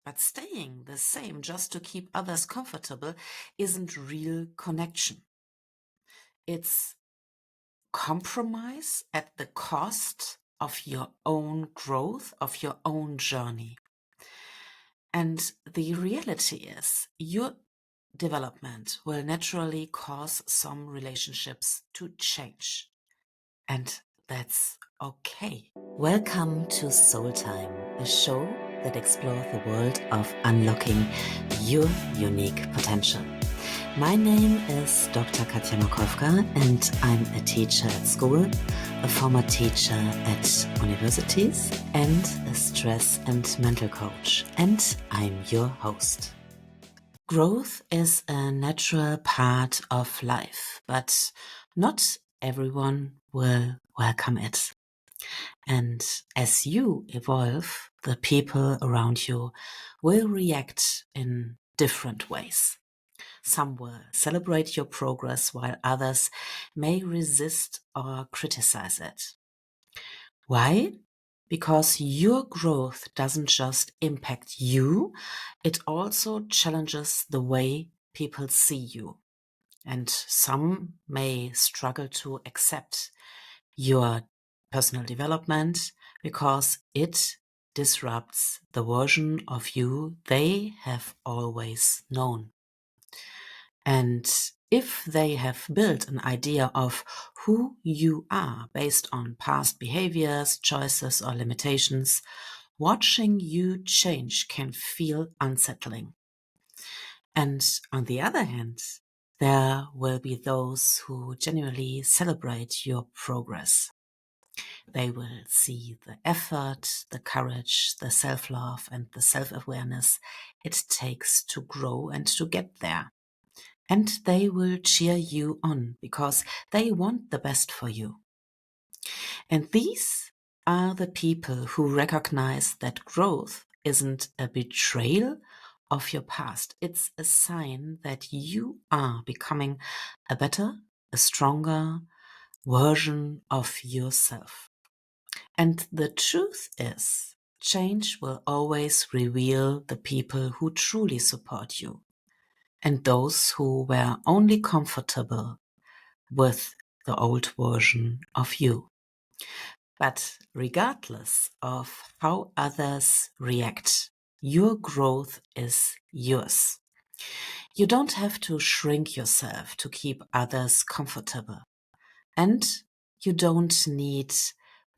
But staying the same just to keep others comfortable isn't real connection. It's compromise at the cost of your own growth, of your own journey. And the reality is, your development will naturally cause some relationships to change. And that's okay. Welcome to Soul Time, a show that explores the world of unlocking your unique potential. My name is Dr. Katja Makowka, and I'm a teacher at school, a former teacher at universities, and a stress and mental coach. And I'm your host. Growth is a natural part of life, but not everyone will welcome it. And as you evolve, the people around you will react in different ways. Some will celebrate your progress while others may resist or criticize it. Why? Because your growth doesn't just impact you, it also challenges the way people see you. And some may struggle to accept your personal development because it disrupts the version of you they have always known. And if they have built an idea of who you are based on past behaviors, choices, or limitations, watching you change can feel unsettling. And on the other hand, there will be those who genuinely celebrate your progress. They will see the effort, the courage, the self-love, and the self-awareness it takes to grow and to get there. And they will cheer you on because they want the best for you. And these are the people who recognize that growth isn't a betrayal of your past. It's a sign that you are becoming a better, a stronger version of yourself. And the truth is, change will always reveal the people who truly support you and those who were only comfortable with the old version of you. But regardless of how others react, your growth is yours. You don't have to shrink yourself to keep others comfortable. And you don't need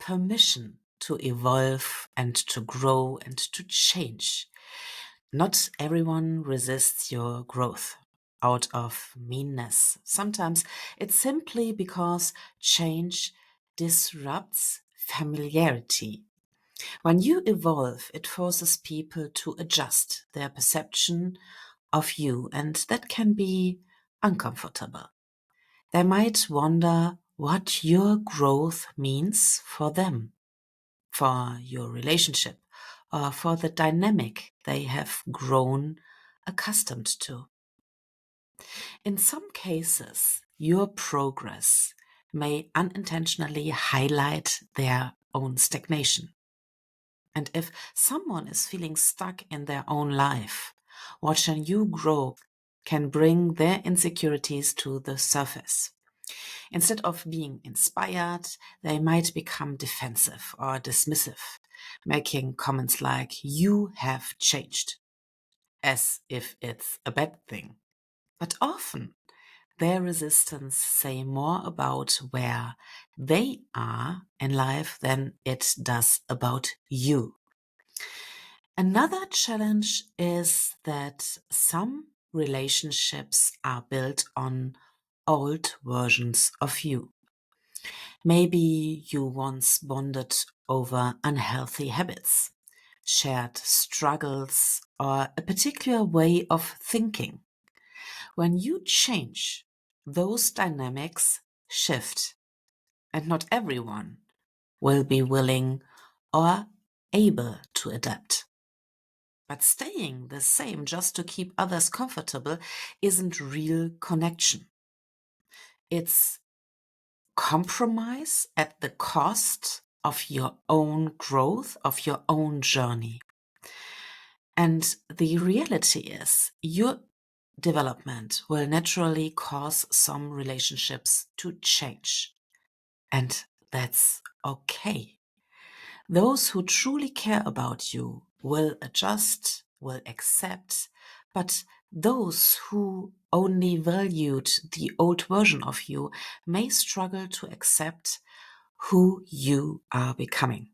permission to evolve and to grow and to change. Not everyone resists your growth out of meanness. Sometimes it's simply because change disrupts familiarity. When you evolve, it forces people to adjust their perception of you, and that can be uncomfortable. They might wonder what your growth means for them, for your relationship, or for the dynamic they have grown accustomed to. In some cases, your progress may unintentionally highlight their own stagnation. And if someone is feeling stuck in their own life, watching you grow can bring their insecurities to the surface. Instead of being inspired, they might become defensive or dismissive, making comments like, "You have changed," as if it's a bad thing. But often, their resistance say more about where they are in life than it does about you. Another challenge is that some relationships are built on old versions of you. Maybe you once bonded over unhealthy habits, shared struggles, or a particular way of thinking. When you change, those dynamics shift, and not everyone will be willing or able to adapt. But staying the same just to keep others comfortable isn't real connection. It's compromise at the cost of your own growth, of your own journey. And the reality is, your development will naturally cause some relationships to change. And that's okay. Those who truly care about you will adjust, will accept, but those who only valued the old version of you may struggle to accept who you are becoming.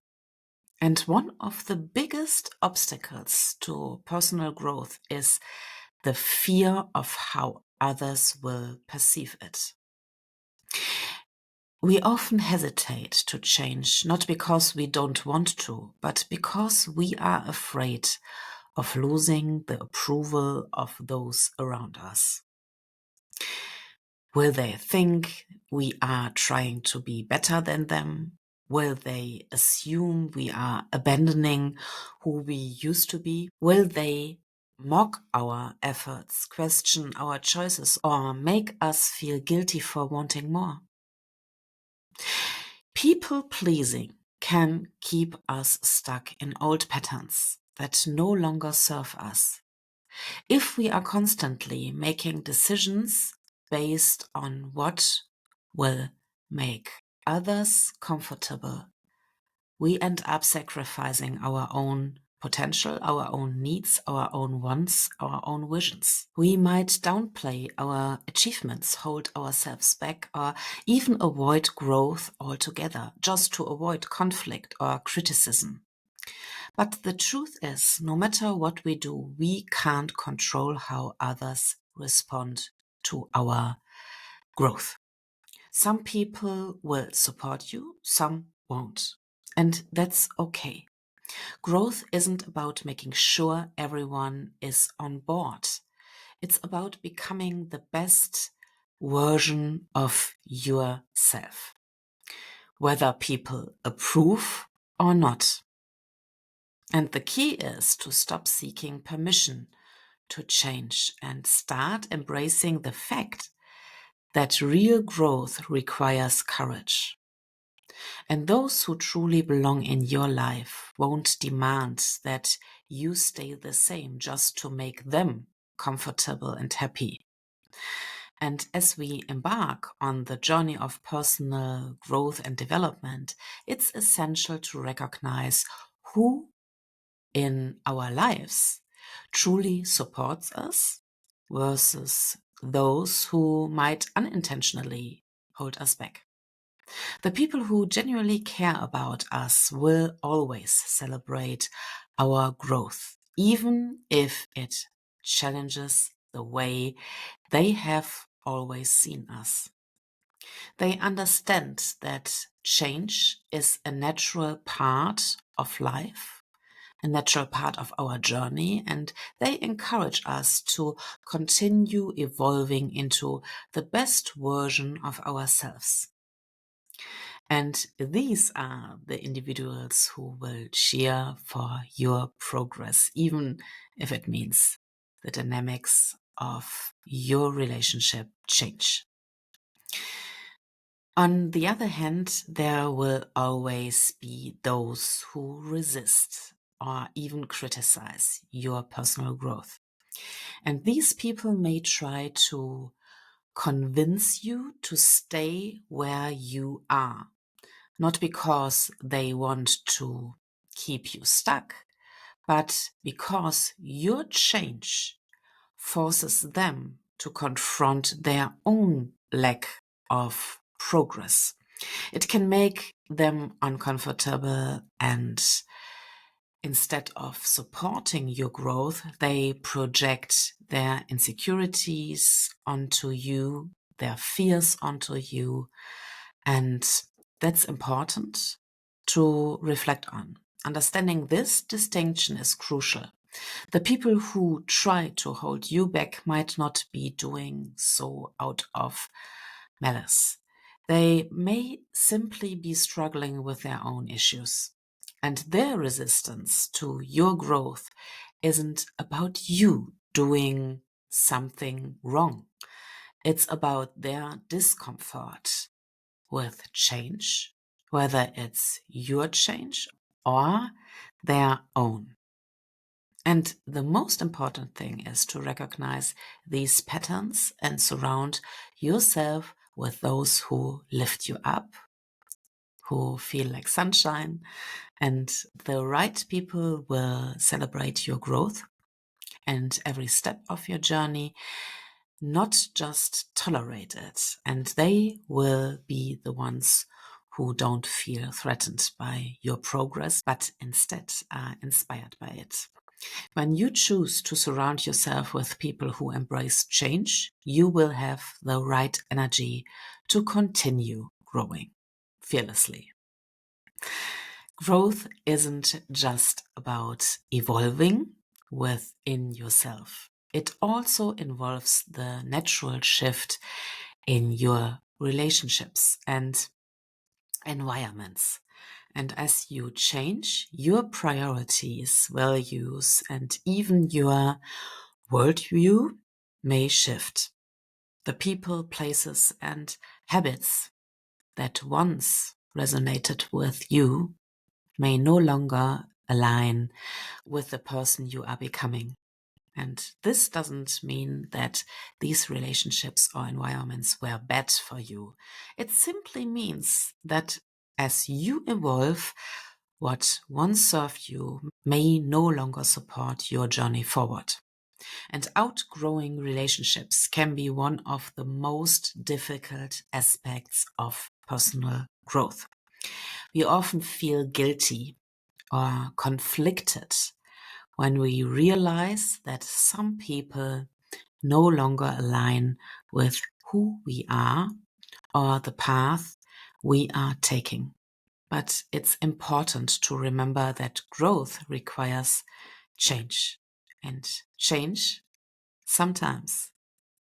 And one of the biggest obstacles to personal growth is the fear of how others will perceive it. We often hesitate to change, not because we don't want to, but because we are afraid of losing the approval of those around us. Will they think we are trying to be better than them? Will they assume we are abandoning who we used to be? Will they mock our efforts, question our choices, or make us feel guilty for wanting more? People pleasing can keep us stuck in old patterns that no longer serve us. If we are constantly making decisions based on what will make others comfortable, we end up sacrificing our own potential, our own needs, our own wants, our own visions. We might downplay our achievements, hold ourselves back, or even avoid growth altogether, just to avoid conflict or criticism. But the truth is, no matter what we do, we can't control how others respond to our growth. Some people will support you, some won't. And that's okay. Growth isn't about making sure everyone is on board. It's about becoming the best version of yourself, whether people approve or not. And the key is to stop seeking permission to change and start embracing the fact that real growth requires courage. And those who truly belong in your life won't demand that you stay the same just to make them comfortable and happy. And as we embark on the journey of personal growth and development, it's essential to recognize who in our lives truly supports us versus those who might unintentionally hold us back. The people who genuinely care about us will always celebrate our growth, even if it challenges the way they have always seen us. They understand that change is a natural part of life, a natural part of our journey, and they encourage us to continue evolving into the best version of ourselves. And these are the individuals who will cheer for your progress, even if it means the dynamics of your relationship change. On the other hand, there will always be those who resist or even criticize your personal growth. And these people may try to convince you to stay where you are, not because they want to keep you stuck, but because your change forces them to confront their own lack of progress. It can make them uncomfortable, and instead of supporting your growth, they project their insecurities onto you, their fears onto you, and that's important to reflect on. Understanding this distinction is crucial. The people who try to hold you back might not be doing so out of malice. They may simply be struggling with their own issues. And their resistance to your growth isn't about you doing something wrong. It's about their discomfort with change, whether it's your change or their own. And the most important thing is to recognize these patterns and surround yourself with those who lift you up, who feel like sunshine, and the right people will celebrate your growth and every step of your journey, not just tolerate it. And they will be the ones who don't feel threatened by your progress, but instead are inspired by it. When you choose to surround yourself with people who embrace change, you will have the right energy to continue growing fearlessly. Growth isn't just about evolving within yourself. It also involves the natural shift in your relationships and environments. And as you change, your priorities, values, and even your worldview may shift. The people, places, and habits that once resonated with you may no longer align with the person you are becoming. And this doesn't mean that these relationships or environments were bad for you. It simply means that as you evolve, what once served you may no longer support your journey forward. And outgrowing relationships can be one of the most difficult aspects of personal growth. We often feel guilty or conflicted when we realize that some people no longer align with who we are or the path we are taking. But it's important to remember that growth requires change. And change sometimes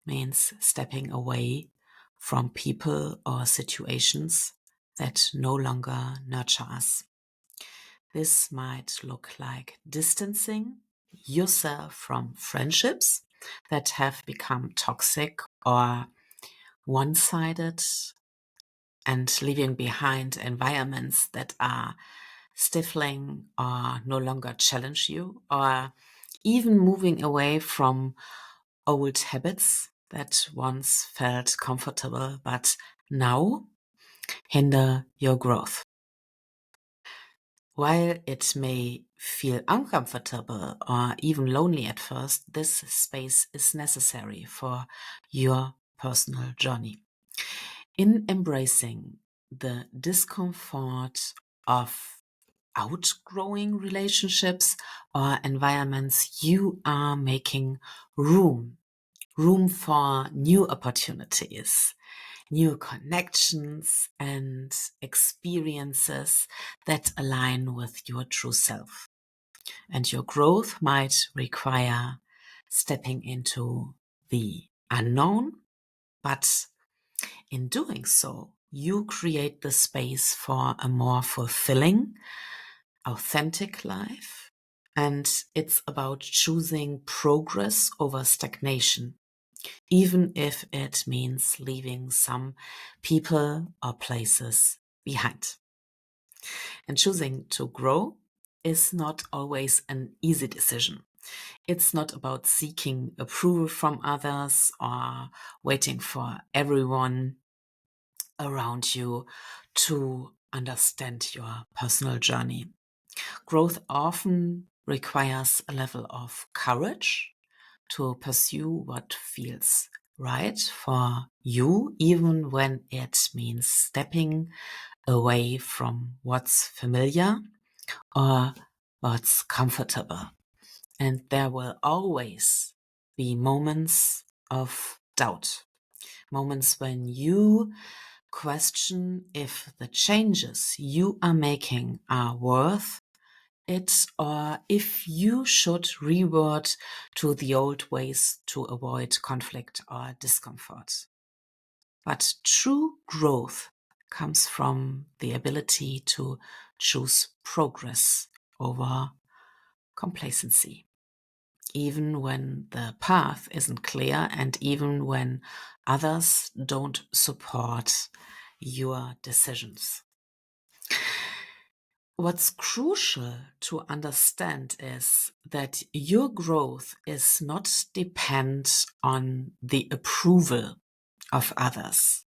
means stepping away from people or situations that no longer nurture us. This might look like distancing yourself from friendships that have become toxic or one sided, and leaving behind environments that are stifling or no longer challenge you, or even moving away from old habits that once felt comfortable but now hinder your growth. While it may feel uncomfortable or even lonely at first, this space is necessary for your personal journey. In embracing the discomfort of outgrowing relationships or environments, you are making room for new opportunities, new connections, and experiences that align with your true self. And your growth might require stepping into the unknown, but in doing so, you create the space for a more fulfilling, authentic life. And it's about choosing progress over stagnation, even if it means leaving some people or places behind. And choosing to grow is not always an easy decision. It's not about seeking approval from others or waiting for everyone around you to understand your personal journey. Growth often requires a level of courage to pursue what feels right for you, even when it means stepping away from what's familiar or what's comfortable. And there will always be moments of doubt, moments when you question if the changes you are making are worth it, or if you should revert to the old ways to avoid conflict or discomfort. But true growth comes from the ability to choose progress over complacency, even when the path isn't clear and even when others don't support your decisions. what's crucial to understand is that your growth is not dependent on the approval of others.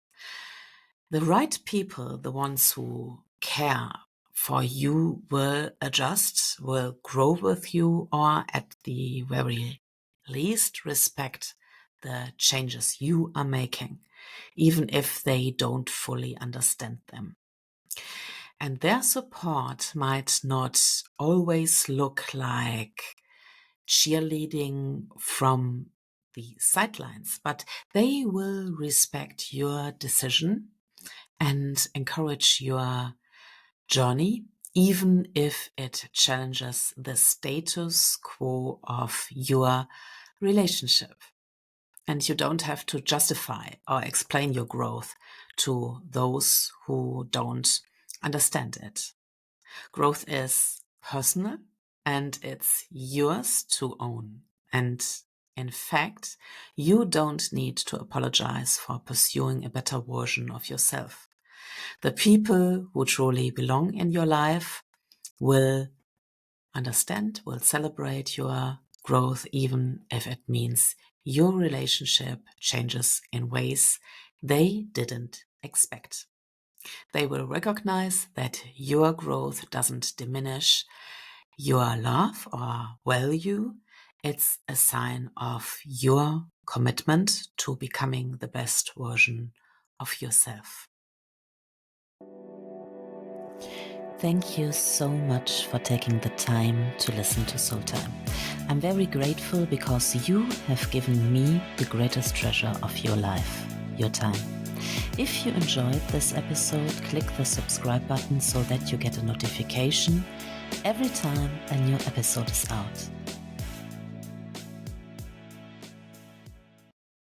The right people, the ones who care for you, will adjust, will grow with you, or at the very least respect the changes you are making, even if they don't fully understand them. And their support might not always look like cheerleading from the sidelines, but they will respect your decision and encourage your journey, even if it challenges the status quo of your relationship. And you don't have to justify or explain your growth to those who don't understand it. Growth is personal and it's yours to own. And in fact, you don't need to apologize for pursuing a better version of yourself. The people who truly belong in your life will understand, will celebrate your growth, even if it means your relationship changes in ways they didn't expect. They will recognize that your growth doesn't diminish your love or value. It's a sign of your commitment to becoming the best version of yourself. Thank you so much for taking the time to listen to Soul Time. I'm very grateful because you have given me the greatest treasure of your life, your time. If you enjoyed this episode, click the subscribe button so that you get a notification every time a new episode is out.